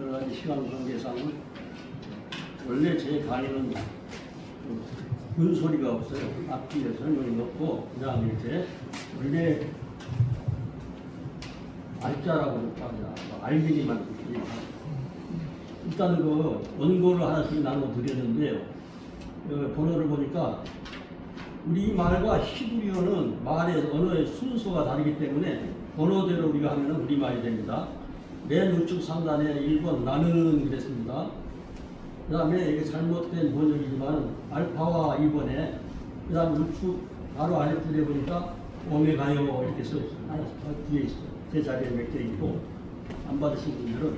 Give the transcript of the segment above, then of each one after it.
여러 가지 시간 관계상 원래 제 강의는 소리가 없어요. 앞뒤에 설명이 없고 그냥 이렇게 원래 알자라고 합니다. 알미니만 일단 그 원고를 하나씩 나눠 드렸는데요. 번호를 보니까 우리 말과 히브리어는 말의 언어의 순서가 다르기 때문에 번호대로 우리가 하면 우리말이 됩니다. 맨 우측 상단에 1번 나는 그랬습니다. 그 다음에 이게 잘못된 번역이지만 알파와 2번에 그 다음 우측 바로 아래쪽에 보니까 오메가요 이렇게 써 있어요. 하나 뒤에 있어요. 제 자리에 몇 개 있고 안 받으신 분들은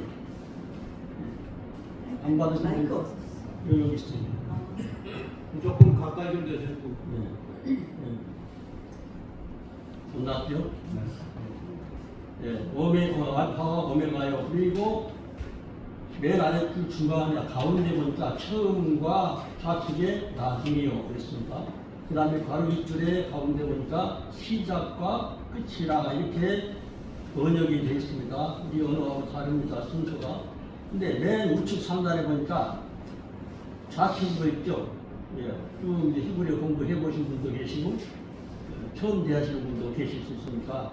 안 받으신 분들은 여기 있어요. 조금 가까이 좀 되셨고. 낫죠? 알파와 오메가요. 그리고 맨 아래쪽 중간에 가운데 보니까 처음과 좌측에 나중이요. 그랬습니다. 그 다음에 바로 윗줄에 가운데 보니까 시작과 끝이라 이렇게 번역이 되어 있습니다. 우리 언어하고 다릅니다. 순서가. 근데 맨 우측 상단에 보니까 좌측으로 있죠. 쭉 이제 히브리어 공부해 보신 분도 계시고 처음 대하시는 분도 계실 수 있으니까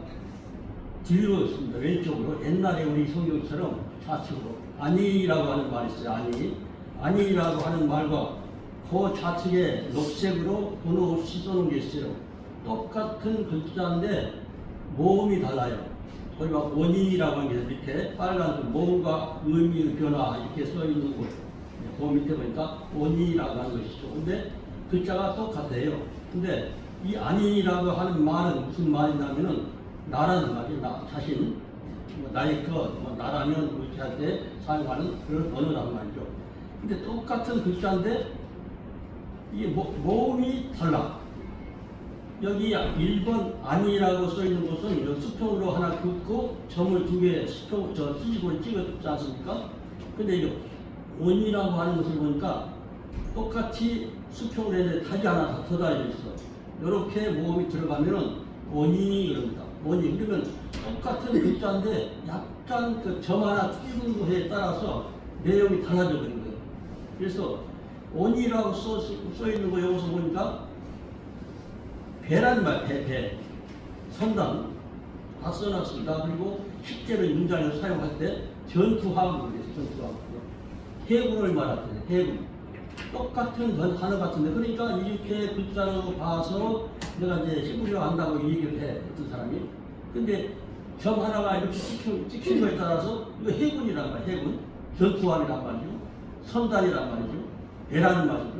뒤로 있습니다. 왼쪽으로. 옛날에 우리 성경처럼 좌측으로 아니라고 하는 말이 있어요. 아니라고 하는 말과 그 좌측에 녹색으로 번호 없이 써놓은 게 있어요. 똑같은 글자인데 모음이 달라요. 거기 막 원인이라고 하는 게 밑에 빨간 모음과 의미 변화 이렇게 써 있는 곳. 그 밑에 보니까 원인이라고 하는 것이죠. 근데 글자가 똑같아요. 근데 이 아니라고 하는 말은 무슨 말이냐면은 나라는 말이에요. 나 자신, 나의 것, 나라면 이렇게 할 때 사용하는 그런 언어란 말이죠. 근데 똑같은 글자인데 이게 모음이 달라. 여기 1번 아니라고 써 있는 것은 수평으로 하나 긋고 점을 두 개 수평 수직으로 찍었지 않습니까? 근데 이거 원이라고 하는 것을 보니까 똑같이 수평으로 해서 답이 하나 더 달려 있어. 이렇게 모음이 들어가면은 원이 그럽니다. 원이 그러면 똑같은 글자인데 약간 그 점 하나 찍은 것에 따라서 내용이 달라져 버린 거예요. 그래서 원이라고 써 있는 거 여기서 보니까 배란 말, 배. 선당 다 써놨습니다. 그리고 실제로 문장을 사용할 때 전투함으로 해서 전투함. 해군을 말할 때 해군. 똑같은 단어 같은데 그러니까 이렇게 글자로 봐서 내가 이제 히브리어 한다고 얘기를 해 어떤 사람이. 근데 점 하나가 이렇게 찍힌 거에 따라서 이거 해군이란 말이야. 해군. 전투함이란 말이죠. 선단이란 말이죠. 배라는 말이죠.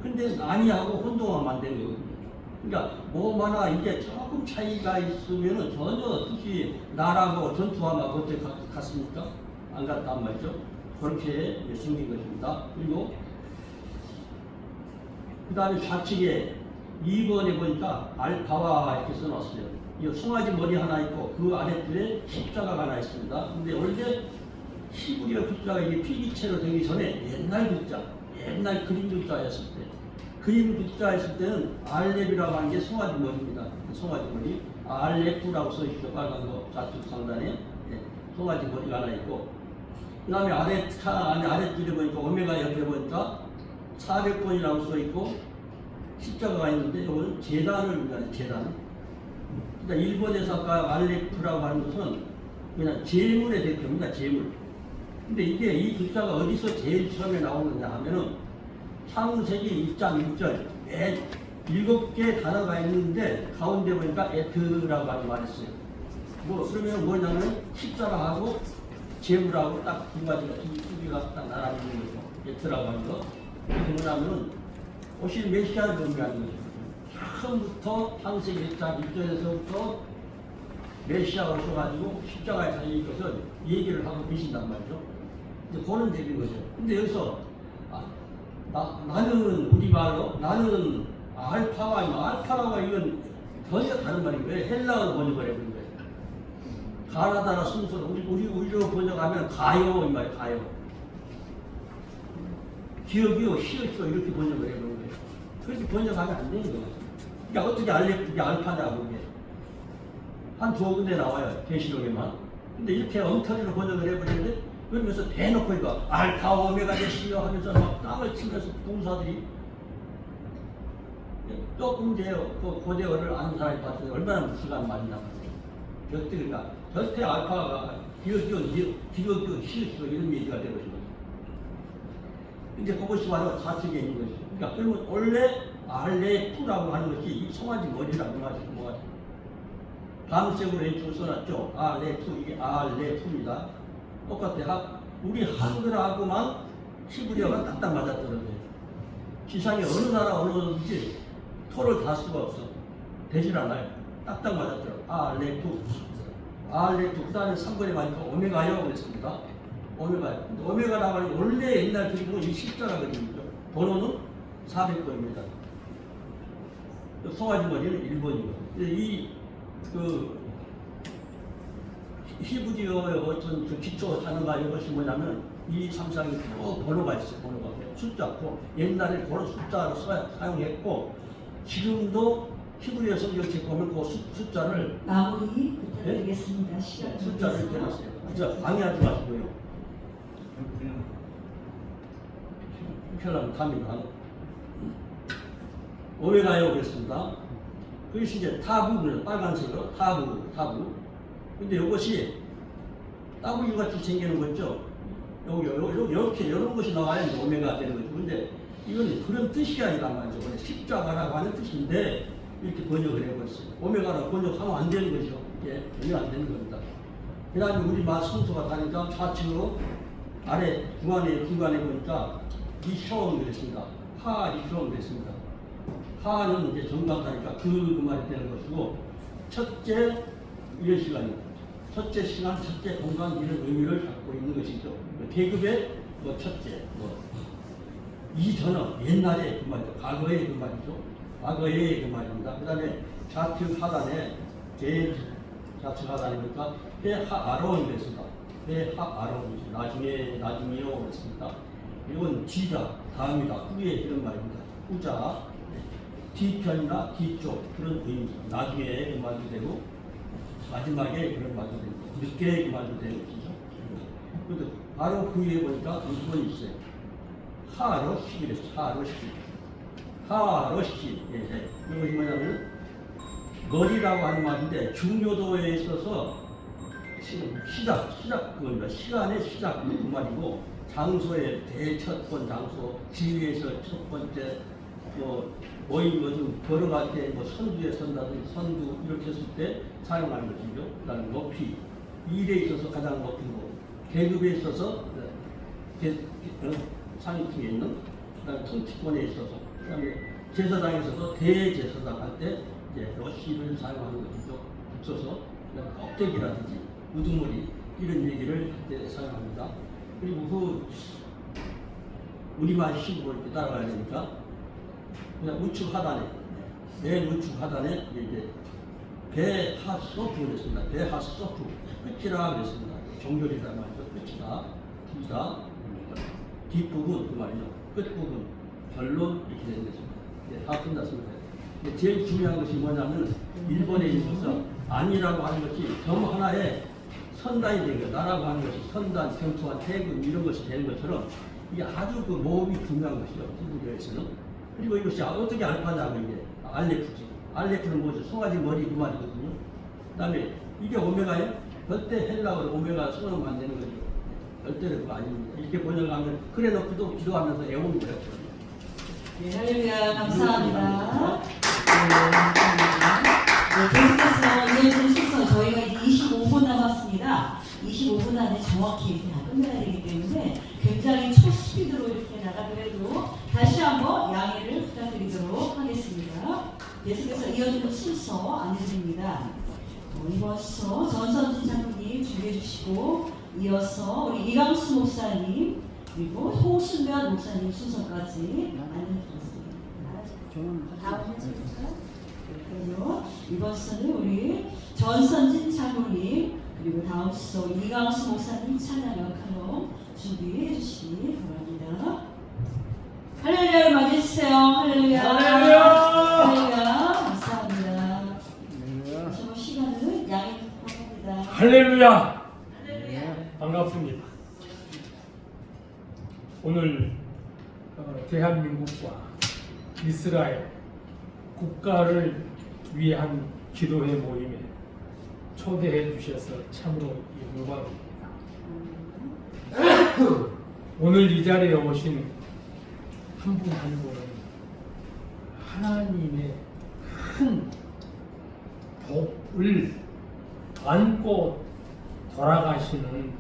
근데 아니하고 혼동하면 안 되는 거거든요. 그러니까 모음 하나 이게 조금 차이가 있으면 전혀 뜻이 나라고 전투함하고 어떻게 같습니까? 안 같단 말이죠. 그렇게 숨긴 것입니다. 그리고 그 다음에 좌측에 2번에 보니까 알파와 이렇게 써놨어요. 이 송아지 머리 하나 있고 그 아래쪽에 십자가가 하나 있습니다. 근데 원래 히브리어 글자가 이게 필기체로 되기 전에 옛날 글자, 옛날 그림 글자였을 때 그림 글자였을 때는 알렙이라고 하는 게 송아지 머리입니다. 송아지 머리. 알렙이라고 써있죠. 빨간 거 좌측 상단에 송아지 머리가 하나 있고 그 다음에 아래쪽에 보니까 오메가 옆에 보니까 400번이라고 써있고 십자가가 있는데 이거는 재단을 의미하는 재단. 그러니까 일본에서 아까 알레프라고 하는 것은 그냥 재물의 대표입니다. 재물. 근데 이게 이 글자가 어디서 제일 처음에 나오느냐 하면은 창세기 1장 1절 7개 단어가 있는데 가운데 보니까 에트라고 하는 말이 있어요. 그러면 뭐냐면 십자가하고 재물하고 딱 두 가지가 두 개가 딱 나란히 있는 거죠. 에트라고 하는 거. 그게 뭐냐면은 오실 메시아를 의미하는 거죠. 처음부터 창세기 1장 1절에서부터 메시아가 오셔가지고 십자가에 달릴 것을 얘기를 하고 계신단 말이죠. 이제 그런 얘기인 거죠. 근데 여기서 나는 우리말로 나는 알파가 이건 전혀 다른 말인 거예요. 헬라어로 번역을 해버린 거예요. 가나다라 순서로 우리로 번역하면 가요 이 말이에요. 가요. 기억이요 시였죠 이렇게 번역을 해버린 거예요. 그렇게 번역하면 안 되는 거예요. 그러니까 어떻게 그게 알파냐고 이게 한 두어 군데 나와요. 계시록에만. 근데 이렇게 엉터리로 번역을 해버리는데 그러면서 대놓고 이거 알파 오메가 되시려 하면서 막 땅을 치면서 봉사들이 조금 돼요. 그 고대어를 아는 사람이 봤을 때 얼마나 무식한 말이냐. 절대 그러니까 절대 알파가 기억기억 시읒 이런 얘기가 되고 있는 거죠. 이제 그것이 바로 좌측에 있는 것이죠. 그러니까 그러면 원래 알레프라고 하는 것이 이 송아지 머리라고 하시는 것 같아요. 밤색으로 왼쪽을 써놨죠. 알레프 이게 알레프입니다. 똑같아. 우리 한글하고만 히브리어가 딱딱 맞았더라고요. 지상에 어느 나라 언어든지 토를 다 수가 없어. 되질 않아요. 딱딱 맞았더라고요. 알레프. 알레프. 그 다음에 3번에 맞으니까 오메가요. 그랬습니다. 오메가요. 오메가라고 하는 원래 옛날 그림은 이 십자가 그림이죠. 번호는 400번입니다. 송아지 머리는 1번이고. 히브리어의 어떤 그 기초 단어가 이것이 뭐냐면 이 삼상이 꼭 번호가 있어요. 번호가 숫자고 옛날에 번호 숫자로 사용했고 지금도 히브리어 성경책 보면 그 숫자를 마무리 부탁드리겠습니다. 시간 숫자를 이렇게 놨어요. 그죠? 방해하지 마시고요. 편하면 갑니다. 오메가요 그랬습니다. 그것이 이제 타부는 빨간색으로 타부. 근데 이것이 W 같이 생기는 거죠. 이렇게 이런 것이 나와야 이제 오메가 되는 거죠. 근데 이건 그런 뜻이 아니란 말이죠. 원래 십자가라고 하는 뜻인데 이렇게 번역을 해버렸어요. 오메가라고 번역하면 안 되는 거죠. 이게 번역 안 되는 겁니다. 그 다음에 우리 말 순서가 다니까 좌측으로 아래 중간에 보니까 이쇼 그랬습니다. 이쇼 그랬습니다. 하는 이제 정답하니까 그 말이 되는 것이고 첫째 이런 시간입니다. 첫째 시간, 첫째 공간 이런 의미를 갖고 있는 것이죠. 계급의 첫째, 이전은 옛날에 그 말이죠. 과거의 그 말이죠. 과거의 그 말입니다. 그 다음에 좌측 하단에 제일 좌측 하단이니까 배하아론이 됐습니다. 배하아론 나중에요 그랬습니다. 이건 뒤다, 다음이다, 후에 이런 말입니다. 후자, 뒤편이나 뒤쪽 그런 의미입니다. 나중에 그 말도 되고 마지막에 그런 말도 되고 늦게 그 말도 되는 것이죠. 그런데 바로 그 위에 보니까 2번이 있어요. 하로시이랬어요. 하로시. 이것이 뭐냐면 머리라고 하는 말인데 중요도에 있어서 시작 그겁니다. 시간의 시작 그 말이고 장소의 대첫번 장소 지위에서 첫 번째 모임 좀 걸어갈 때 선두에 선다든지 선두 이렇게 했을 때 사용하는 것이죠. 그 다음에 높이 일에 있어서 가장 높은 거 계급에 있어서 상위층에 있는 그 다음에 통치권에 있어서 그 다음에 제사장에서도 대제사장 할 때 이제 러시를 사용하는 것이죠. 붙여서 껍데기라든지 우두머리 이런 얘기를 할 때 사용합니다. 그리고 그 우리말 식으로 이렇게 따라가야 되니까 그냥 우측 하단에 맨 우측 하단에 이제 배하소프 그랬습니다. 배하소프 끝이라 그랬습니다. 종결이다 말이죠. 끝이다. 부다 뒷부분 그 말이죠. 끝부분 결론 이렇게 되는 것입니다. 다 끝났습니다. 제일 중요한 것이 뭐냐면 일본에 있어서 안이라고 하는 것이 점 하나에 선단이 되는 거예요. 나라고 하는 것이 선단, 경투한 태군 이런 것이 되는 것처럼 이게 아주 그 모험이 중요한 것이죠. 히브리어에서는. 그리고 이것이 어떻게 알파냐고 이게 알레프지. 알레프는 뭐죠? 송아지 머리 그 말이거든요. 그 다음에 이게 오메가예요? 절대 헬라어로 오메가 손으면 안 되는 거죠. 절대로 그거 아닙니다. 이렇게 번역하면 그래 놓고도 기도하면서 애우는 거예요. 네, 할렐루야 감사합니다. 계속해서 이어지는 순서 저희가 이제 25분 남았습니다. 25분 안에 정확히 이렇게 다 끝내야 되기 때문에 굉장히 초스피드로 이렇게 나가더라도 다시 한번 양해를 부탁드리도록 하겠습니다. 계속해서 이어지는 순서 안내드립니다. 이번 순서 전선진 장로님 준비해 주시고 이어서 우리 이강수 목사님 그리고 홍순면 목사님 순서까지 안내드리겠습니다. 다음 순서 그리고 이번 순서는 우리 전선진 장로님 그리고 다음 순서 이강수 목사님 찬양 역할로 준비해 주시기 바랍니다. 할렐루야를 맞이해주세요. 할렐루야. 할렐루야. 할렐루야. 감사합니다. 저 시간은 양해 부탁합니다. 할렐루야. 할렐루야. 반갑습니다. 오늘 대한민국과 이스라엘 국가를 위한 기도회 모임에 초대해 주셔서 참으로 영광입니다. 오늘 이 자리에 오신 한 분 한 분은 하나님의 큰 복을 안고 돌아가시는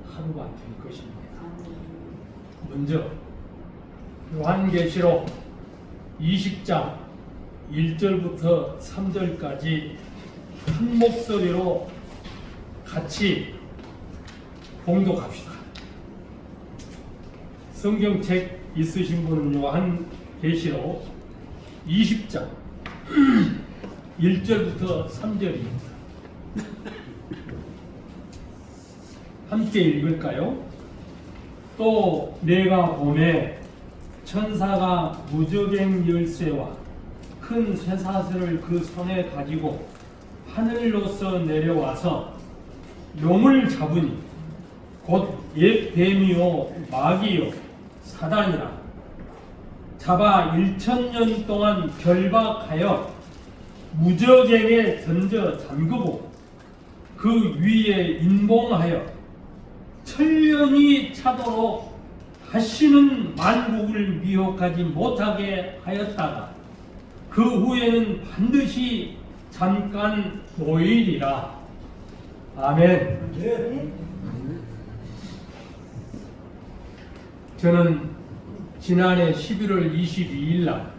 하루가 될 것입니다. 먼저 요한계시록 20장 1절부터 3절까지 한 목소리로 같이 봉독합시다. 성경책 있으신 분은 요한계시록 20장 1절부터 3절입니다. 함께 읽을까요? 또 내가 보매 천사가 무저갱 열쇠와 큰 쇠사슬을 그 손에 가지고 하늘로서 내려와서 용을 잡으니 곧 옛 뱀이요 마귀요 사단이라 잡아 1000년 동안 결박하여 무저갱에 던져 잠그고 그 위에 인봉하여 천년이 차도록 다시는 만국을 미혹하지 못하게 하였다가 그 후에는 반드시 잠깐 노일이라. 아멘. 네. 저는 지난해 11월 22일 날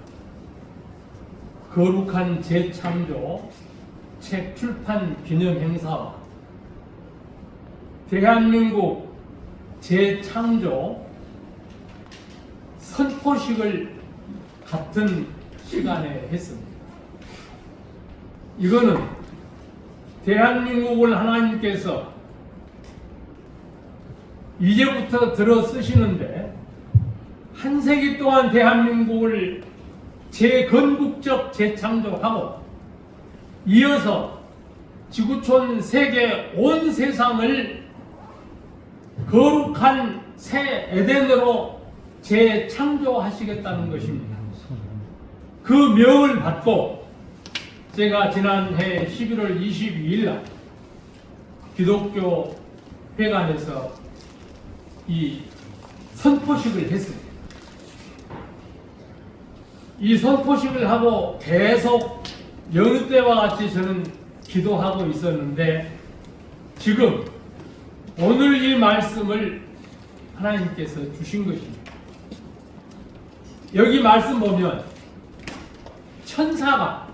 거룩한 재창조 책 출판 기념 행사와 대한민국 재창조 선포식을 같은 시간에 했습니다. 이거는 대한민국을 하나님께서 이제부터 들어 쓰시는데 한 세기 동안 대한민국을 재건국적 재창조하고 이어서 지구촌 세계 온 세상을 거룩한 새 에덴으로 재창조하시겠다는 것입니다. 그 명을 받고 제가 지난해 11월 22일 날 기독교 회관에서 이 선포식을 했습니다. 이 선포식을 하고 계속 여느 때와 같이 저는 기도하고 있었는데 지금 오늘 이 말씀을 하나님께서 주신 것입니다. 여기 말씀 보면 천사가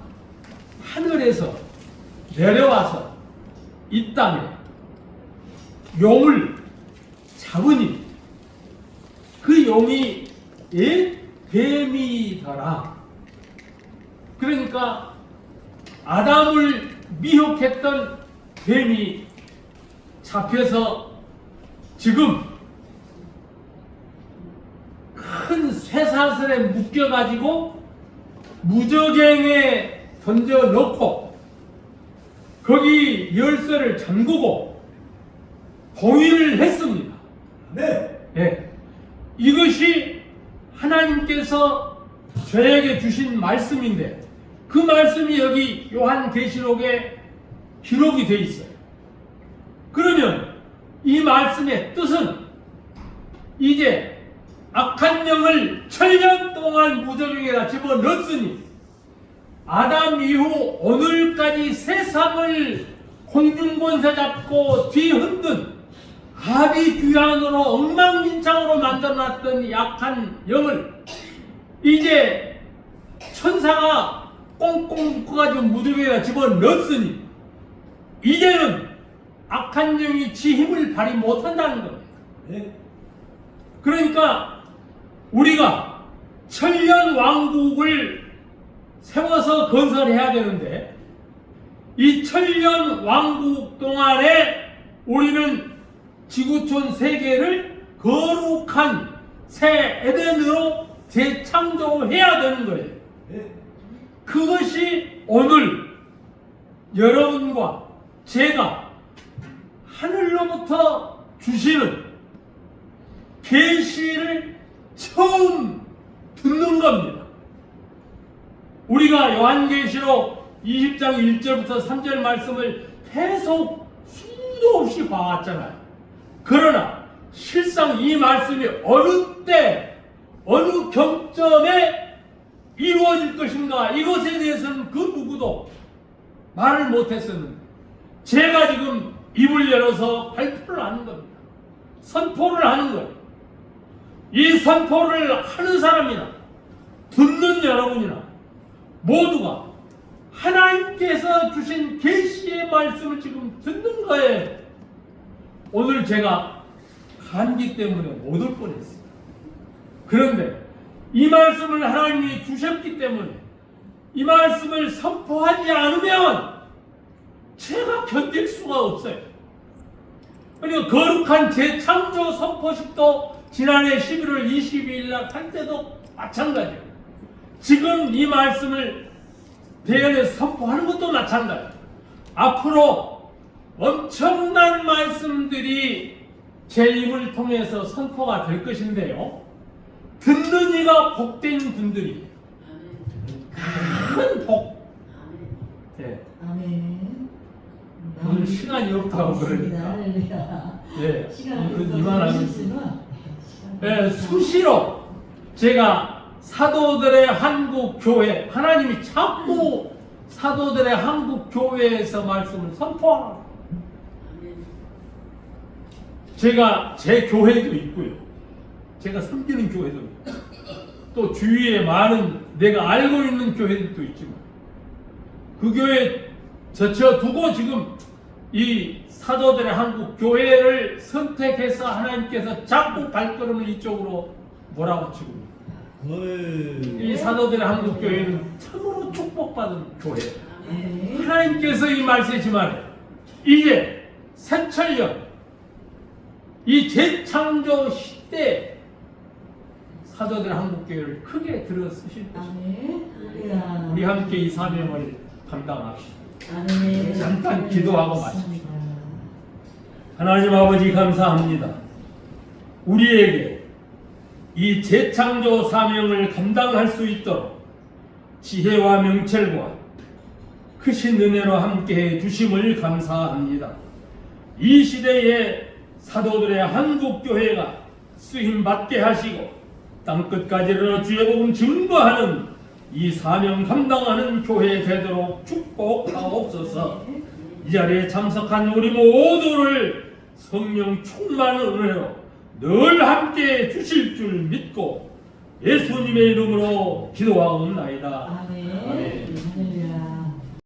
하늘에서 내려와서 이 땅에 용을 잡으니 그 용이 뱀이더라. 그러니까 아담을 미혹했던 뱀이 잡혀서 지금 큰 쇠사슬에 묶여가지고 무저갱에 던져 넣고 거기 열쇠를 잠그고 봉인을 했습니다. 네. 예. 이것이 하나님께서 저에게 주신 말씀인데 그 말씀이 여기 요한계시록에 기록이 되어 있어요. 그러면 이 말씀의 뜻은 이제 악한 영을 천년 동안 무저갱에다 집어넣었으니 아담 이후 오늘까지 세상을 공중권세 잡고 뒤흔든 아비규환으로 엉망진창으로 만들어놨던 약한 영을 이제 천사가 꽁꽁 묶어가지고 무덤에다 집어넣었으니 이제는 악한 영이 지 힘을 발휘 못한다는 겁니다. 네. 그러니까 우리가 천년 왕국을 세워서 건설해야 되는데 이 천년 왕국 동안에 우리는 지구촌 세계를 거룩한 새 에덴으로 재창조해야 되는 거예요. 네. 그것이 오늘 여러분과 제가 하늘로부터 주시는 계시를 처음 듣는 겁니다. 우리가 요한계시록 20장 1절부터 3절 말씀을 계속 수도 없이 봐왔잖아요. 그러나 실상 이 말씀이 어느 때 어느 경점에 이루어질 것인가, 이것에 대해서는 그 누구도 말을 못했었는데 제가 지금 입을 열어서 발표를 하는 겁니다. 선포를 하는 거예요. 이 선포를 하는 사람이나 듣는 여러분이나 모두가 하나님께서 주신 계시의 말씀을 지금 듣는 거예요. 오늘 제가 감기 때문에 못 올 뻔했어요. 그런데 이 말씀을 하나님이 주셨기 때문에 이 말씀을 선포하지 않으면 제가 견딜 수가 없어요. 그리고 거룩한 재창조 선포식도 지난해 11월 22일 날 할 때도 마찬가지예요. 지금 이 말씀을 대연에서 선포하는 것도 마찬가지예요. 앞으로 엄청난 말씀들이 제 입을 통해서 선포가 될 것인데요. 듣는 이가 복된 분들이 큰 복. 네. 아멘. 오늘 시간이 없다고 그러니까. 할렐루야. 네. 시간을 이만하면. 네, 수시로 제가 사도들의 한국 교회, 하나님이 자꾸 사도들의 한국 교회에서 말씀을 선포하라고. 제가 제 교회도 있고요. 제가 섬기는 교회도 있고, 또 주위에 많은 내가 알고 있는 교회들도 있지만 그 교회 젖혀두고 지금 이 사도들의 한국 교회를 선택해서 하나님께서 자꾸 발걸음을 이쪽으로 몰아붙이고 이 사도들의 한국 교회는 참으로 축복받은 교회예요. 하나님께서 이 말씀이지만 이제 새철년 이 재창조 시대에 사도들의 한국 교회를 크게 들어 쓰실 것입니다. 우리 함께 이 사명을 감당합시다. 잠깐 기도하고 마칩시다. 하나님 아버지 감사합니다. 우리에게 이 재창조 사명을 감당할 수 있도록 지혜와 명철과 크신 은혜로 함께해 주심을 감사합니다. 이 시대에 사도들의 한국교회가 쓰임받게 하시고 땅끝까지 이르러 주의 복음 증거하는 이 사명 감당하는 교회 되도록 축복하옵소서. 이 자리에 참석한 우리 모두를 성령 충만한 은혜로 늘 함께 주실 줄 믿고 예수님의 이름으로 기도하옵나이다.